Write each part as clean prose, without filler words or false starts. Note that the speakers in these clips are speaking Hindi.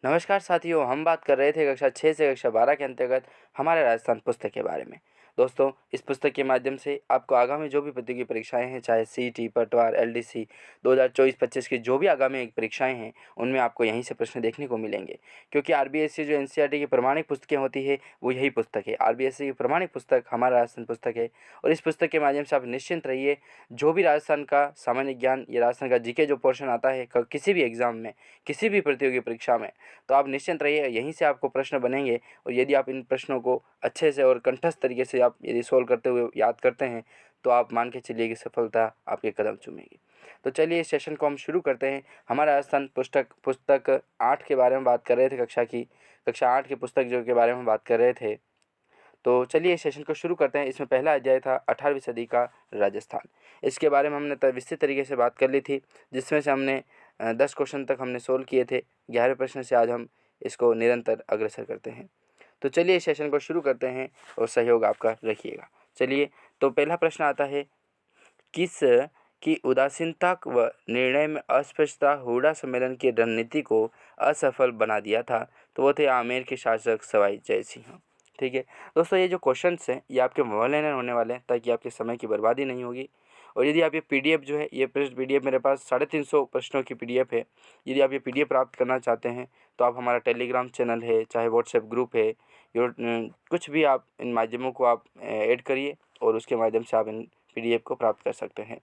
नमस्कार साथियों, हम बात कर रहे थे कक्षा 6 से कक्षा 12 के अंतर्गत हमारे राजस्थान पुस्तक के बारे में। दोस्तों, इस पुस्तक के माध्यम से आपको आगामी जो भी प्रतियोगी परीक्षाएं हैं, चाहे सीईटी, पटवार, एलडीसी 2024-25 की जो भी आगामी परीक्षाएं हैं, उनमें आपको यहीं से प्रश्न देखने को मिलेंगे। क्योंकि आरबीएससी जो एनसीईआरटी की प्रमाणित पुस्तकें होती है, वो यही पुस्तक है। आरबीएससी की प्रमाणित पुस्तक हमारा राजस्थान पुस्तक है और इस पुस्तक के माध्यम से आप निश्चिंत रहिए। जो भी राजस्थान का सामान्य ज्ञान या राजस्थान का जीके जो पोर्शन आता है किसी भी एग्जाम में, किसी भी प्रतियोगी परीक्षा में, तो आप निश्चिंत रहिए, यहीं से आपको प्रश्न बनेंगे। और यदि आप इन प्रश्नों को अच्छे से और कंठस्थ तरीके से आप यदि सोल्व करते हुए याद करते हैं, तो आप मान के चलिए कि सफलता आपके कदम चूमेगी। तो चलिए इस सेशन को हम शुरू करते हैं। हमारा राजस्थान पुस्तक 8 के बारे में बात कर रहे थे, कक्षा 8 की पुस्तक जो के बारे में बात कर रहे थे। तो चलिए इस सेशन को शुरू करते हैं। इसमें पहला अध्याय था 18वीं सदी का राजस्थान। इसके बारे में हमने विस्तृत तरीके से बात कर ली थी, जिसमें से हमने 10 क्वेश्चन तक हमने सोल्व किए थे। 11वें प्रश्न से आज हम इसको निरंतर अग्रसर करते हैं। तो चलिए इस सेशन को शुरू करते हैं और सहयोग आपका रखिएगा। चलिए, तो पहला प्रश्न आता है, किस की उदासीनता व निर्णय में अस्पष्टता हुडा सम्मेलन की रणनीति को असफल बना दिया था? तो वो थे आमेर के शासक सवाई जय सिंह। ठीक है दोस्तों, ये जो क्वेश्चंस हैं ये आपके मोबाइल में होने वाले हैं, ताकि आपके समय की बर्बादी नहीं होगी। और यदि आप ये पीडीएफ जो है, ये पीडीएफ मेरे पास 350 प्रश्नों की पीडीएफ है। यदि आप ये पीडीएफ प्राप्त करना चाहते हैं, तो आप हमारा टेलीग्राम चैनल है, चाहे व्हाट्सएप ग्रुप है, कुछ भी आप इन माध्यमों को आप ऐड करिए और उसके माध्यम से आप इन पीडीएफ को प्राप्त कर सकते हैं।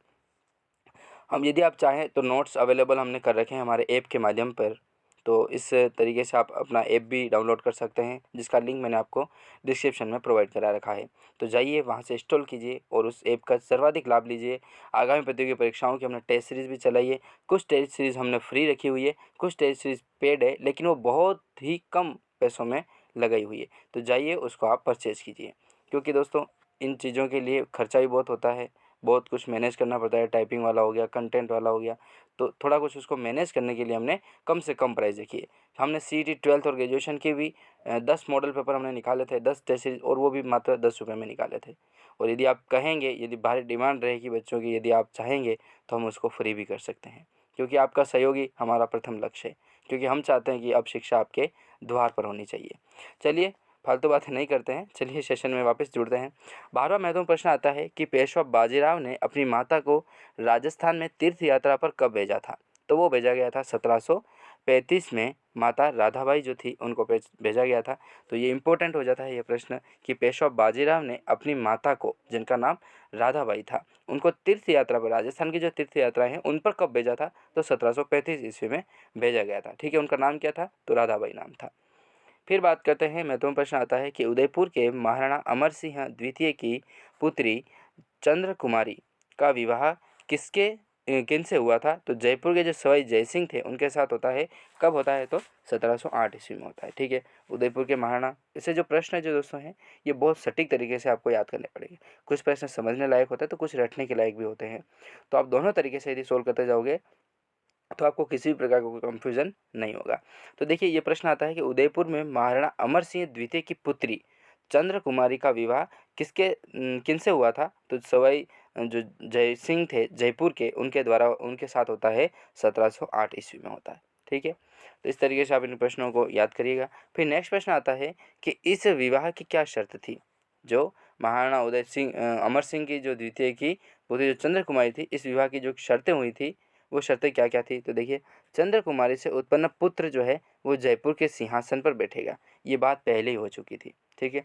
हम यदि आप चाहें तो नोट्स अवेलेबल हमने कर रखे हैं हमारे ऐप के माध्यम पर। तो इस तरीके से आप अपना ऐप भी डाउनलोड कर सकते हैं, जिसका लिंक मैंने आपको डिस्क्रिप्शन में प्रोवाइड करा रखा है। तो जाइए वहां से इंस्टॉल कीजिए और उस ऐप का सर्वाधिक लाभ लीजिए। आगामी प्रतियोगी परीक्षाओं की हमने टेस्ट सीरीज़ भी चलाई है। कुछ टेस्ट सीरीज़ हमने फ्री रखी हुई है, कुछ टेस्ट सीरीज़ पेड है, लेकिन वो बहुत ही कम पैसों में लगाई हुई है। तो जाइए उसको आप परचेज़ कीजिए, क्योंकि दोस्तों इन चीज़ों के लिए खर्चा भी बहुत होता है, बहुत कुछ मैनेज करना पड़ता है। टाइपिंग वाला हो गया, कंटेंट वाला हो गया, तो थोड़ा कुछ उसको मैनेज करने के लिए हमने कम से कम प्राइस रखी है। हमने सीईटी 12th और ग्रेजुएशन के भी 10 मॉडल पेपर हमने निकाले थे, 10 टेस्ट सीरीज, और वो भी मात्र 10 रुपये में निकाले थे। और यदि आप कहेंगे, यदि भारी डिमांड रहेगी बच्चों की, यदि आप चाहेंगे तो हम उसको फ्री भी कर सकते हैं, क्योंकि आपका सहयोग ही हमारा प्रथम लक्ष्य है। क्योंकि हम चाहते हैं कि अब शिक्षा आपके द्वार पर होनी चाहिए। चलिए फालतू बातें नहीं करते हैं, चलिए सेशन में वापस जुड़ते हैं। 12वां महत्वपूर्ण प्रश्न आता है कि पेशवा बाजीराव ने अपनी माता को राजस्थान में तीर्थ यात्रा पर कब भेजा था? तो वो भेजा गया था 1735 में। माता राधाबाई जो थी उनको भेजा गया था। तो ये इम्पोर्टेंट हो जाता है ये प्रश्न कि पेशवा बाजीराव ने अपनी माता को, जिनका नाम राधाबाई था, उनको तीर्थ यात्रा पर, राजस्थान की जो तीर्थ यात्राएं हैं उन पर कब भेजा था? तो 1735 ईस्वी में भेजा गया था। ठीक है, उनका नाम क्या था? तो राधाबाई नाम था। फिर बात करते हैं, महत्वपूर्ण प्रश्न आता है कि उदयपुर के महाराणा अमर सिंह द्वितीय की पुत्री चंद्र कुमारी का विवाह किनसे हुआ था? तो जयपुर के जो सवाई जयसिंह थे उनके साथ होता है। कब होता है? तो 1708 ईस्वी में होता है। ठीक है, उदयपुर के महाराणा। इससे जो प्रश्न है जो दोस्तों हैं, ये बहुत सटीक तरीके से आपको याद करने पड़ेंगे। कुछ प्रश्न समझने लायक होते हैं तो कुछ रटने के लायक भी होते हैं। तो आप दोनों तरीके से यदि सोल्व करते जाओगे तो आपको किसी भी प्रकार का कोई कन्फ्यूज़न नहीं होगा। तो देखिए ये प्रश्न आता है कि उदयपुर में महाराणा अमर सिंह द्वितीय की पुत्री चंद्र कुमारी का विवाह किनसे हुआ था? तो सवाई जो जय सिंह थे जयपुर के, उनके द्वारा, उनके साथ होता है, 1708 ईस्वी में होता है। ठीक है, तो इस तरीके से आप इन प्रश्नों को याद करिएगा। फिर नेक्स्ट प्रश्न आता है कि इस विवाह की क्या शर्त थी? जो महाराणा अमर सिंह की जो द्वितीय की पुत्री जो चंद्र कुमारी थी, इस विवाह की जो शर्तें हुई थी, वो शर्तें क्या क्या थी? तो देखिए, चंद्र कुमारी से उत्पन्न पुत्र जो है वो जयपुर के सिंहासन पर बैठेगा। ये बात पहले ही हो चुकी थी। ठीक है,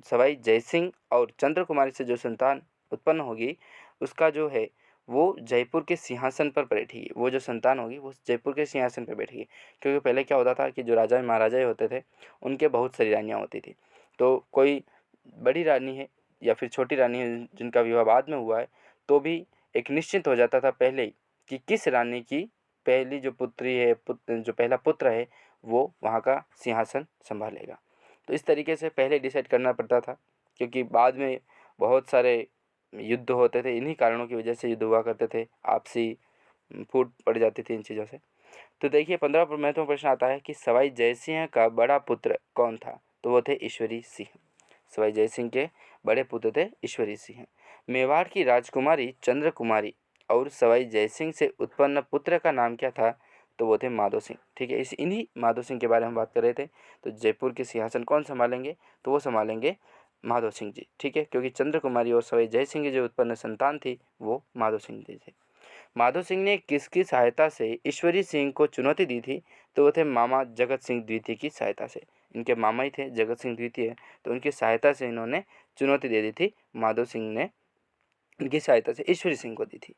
सवाई जयसिंह और चंद्र कुमारी से जो संतान उत्पन्न होगी, उसका जो है वो जयपुर के सिंहासन पर बैठेगी। वो जो संतान होगी वो जयपुर के सिंहासन पर बैठेगी। क्योंकि पहले क्या होता था कि जो राजा महाराजा होते थे, उनके बहुत सारी रानियाँ होती थी। तो कोई बड़ी रानी है या फिर छोटी रानी है जिनका विवाह बाद में हुआ है, तो भी एक निश्चित हो जाता था पहले ही कि किस रानी की पहली जो पुत्री है, जो पहला पुत्र है, वो वहाँ का सिंहासन संभालेगा। तो इस तरीके से पहले डिसाइड करना पड़ता था, क्योंकि बाद में बहुत सारे युद्ध होते थे। इन्हीं कारणों की वजह से युद्ध हुआ करते थे, आपसी फूट पड़ जाती थी इन चीज़ों से। तो देखिए 15 पर महत्वपूर्ण प्रश्न आता है कि सवाई जयसिंह का बड़ा पुत्र कौन था? तो वो थे ईश्वरी सिंह। सवाई जयसिंह के बड़े पुत्र थे ईश्वरी सिंह। मेवाड़ की राजकुमारी चंद्र कुमारी और सवाई जयसिंह से उत्पन्न पुत्र का नाम क्या था? तो वो थे माधो सिंह। ठीक है, इन्हीं माधो सिंह के बारे में हम बात कर रहे थे। तो जयपुर के सिंहासन कौन संभालेंगे, तो वो संभालेंगे माधो सिंह जी। ठीक है, क्योंकि चंद्र कुमारी और सवाई जय सिंह की जो उत्पन्न संतान थी वो माधो सिंह जी थे। माधो सिंह ने किसकी सहायता से ईश्वरी सिंह को चुनौती दी थी, तो वो थे मामा जगत सिंह द्वितीय की सहायता से। इनके मामा ही थे जगत सिंह द्वितीय, तो उनकी सहायता से इन्होंने चुनौती दे दी थी। माधो सिंह ने इनकी सहायता से ईश्वरी सिंह को दी थी।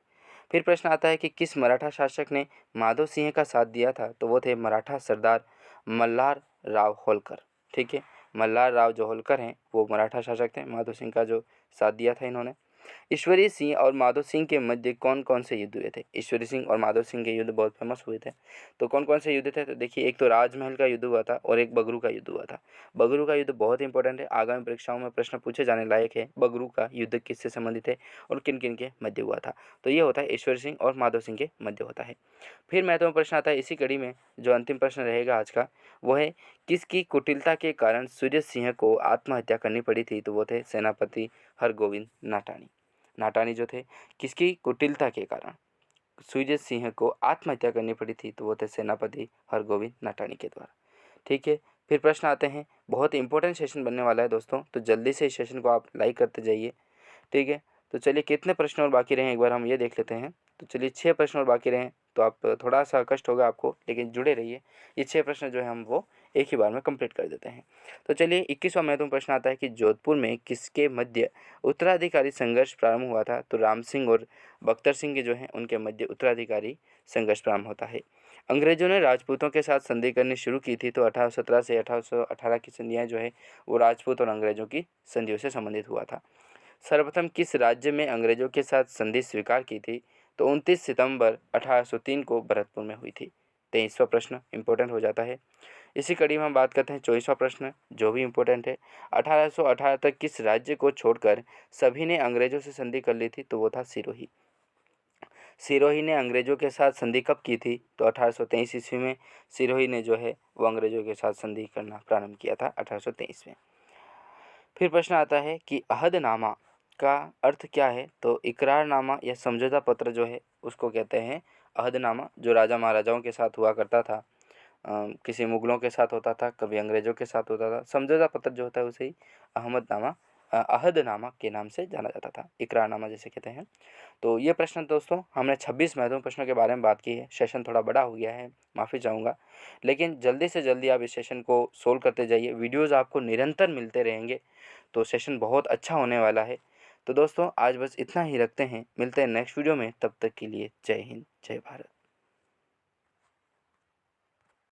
फिर प्रश्न आता है कि किस मराठा शासक ने माधव सिंह का साथ दिया था, तो वो थे मराठा सरदार मल्हार राव होलकर। ठीक है, मल्हार राव जो होलकर हैं वो मराठा शासक थे, माधव सिंह का जो साथ दिया था इन्होंने। ईश्वरी सिंह और माधव सिंह के मध्य कौन कौन से युद्ध हुए थे? ईश्वरी सिंह और माधव सिंह के युद्ध बहुत फेमस हुए थे। तो कौन कौन से युद्ध थे? तो देखिए, एक तो राजमहल का युद्ध हुआ था और एक बगरू का युद्ध हुआ था। बगरू का युद्ध बहुत इंपॉर्टेंट है, आगामी परीक्षाओं में प्रश्न पूछे जाने लायक है। बगरू का युद्ध किससे संबंधित है और किन किन के मध्य हुआ था? तो ये होता है ईश्वरी सिंह और माधव सिंह के मध्य होता है। फिर महत्वपूर्ण प्रश्न आता है इसी कड़ी में, जो अंतिम प्रश्न रहेगा आज का, वो है किसकी कुटिलता के कारण सूर्य सिंह को आत्महत्या करनी पड़ी थी? तो वो थे सेनापति हरगोविंद नाटानी। नाटानी जो थे, किसकी कुटिलता के कारण सूर्य सिंह को आत्महत्या करनी पड़ी थी? तो वो थे सेनापति हरगोविंद नाटानी के द्वारा। ठीक है, फिर प्रश्न आते हैं, बहुत इंपॉर्टेंट सेशन बनने वाला है दोस्तों, तो जल्दी से इस सेशन को आप लाइक करते जाइए। ठीक है, तो चलिए कितने प्रश्न और बाकी रहे एक बार हम ये देख लेते हैं। तो चलिए 6 प्रश्न और बाकी रहे, तो आप थोड़ा सा कष्ट होगा आपको, लेकिन जुड़े रहिए। ये 6 प्रश्न जो है हम वो एक ही बार में कंप्लीट कर देते हैं। तो चलिए 21वां महत्वपूर्ण प्रश्न आता है कि जोधपुर में किसके मध्य उत्तराधिकारी संघर्ष प्रारंभ हुआ था? तो राम सिंह और बख्तर सिंह के जो हैं उनके मध्य उत्तराधिकारी संघर्ष प्रारंभ होता है। अंग्रेजों ने राजपूतों के साथ संधि करनी शुरू की थी, तो 1817 से 1818 की संधियाँ जो है वो राजपूत और अंग्रेजों की संधियों से संबंधित हुआ था। सर्वप्रथम किस राज्य में अंग्रेजों के साथ संधि स्वीकार की थी? तो 29 सितंबर 1803 को भरतपुर में हुई थी। 23वां प्रश्न इंपॉर्टेंट हो जाता है। इसी कड़ी में हम बात करते हैं 24वां प्रश्न, जो भी इम्पोर्टेंट है। 1818 तक किस राज्य को छोड़कर सभी ने अंग्रेजों से संधि कर ली थी? तो वो था सिरोही। सिरोही ने अंग्रेजों के साथ संधि कब की थी? तो 1823 ईस्वी में सिरोही ने जो है वो अंग्रेजों के साथ संधि करना प्रारंभ किया था 1823 में। फिर प्रश्न आता है कि अहदनामा का अर्थ क्या है? तो इकरारनामा या समझौता पत्र जो है उसको कहते हैं अहदनामा, जो राजा महाराजाओं के साथ हुआ करता था। किसी मुगलों के साथ होता था, कभी अंग्रेज़ों के साथ होता था। समझौता पत्र जो होता है उसे ही अहदनामा के नाम से जाना जाता था, इकरारनामा जिसे कहते हैं। तो ये प्रश्न दोस्तों हमने 26 महत्वपूर्ण प्रश्नों के बारे में बात की है। सेशन थोड़ा बड़ा हो गया है, माफ़ी चाहूँगा, लेकिन जल्दी से जल्दी आप इस सेशन को सोल्व करते जाइए। वीडियोज़ आपको निरंतर मिलते रहेंगे, तो सेशन बहुत अच्छा होने वाला है। तो दोस्तों आज बस इतना ही रखते हैं, मिलते हैं नेक्स्ट वीडियो में, तब तक के लिए जय हिंद, जय भारत।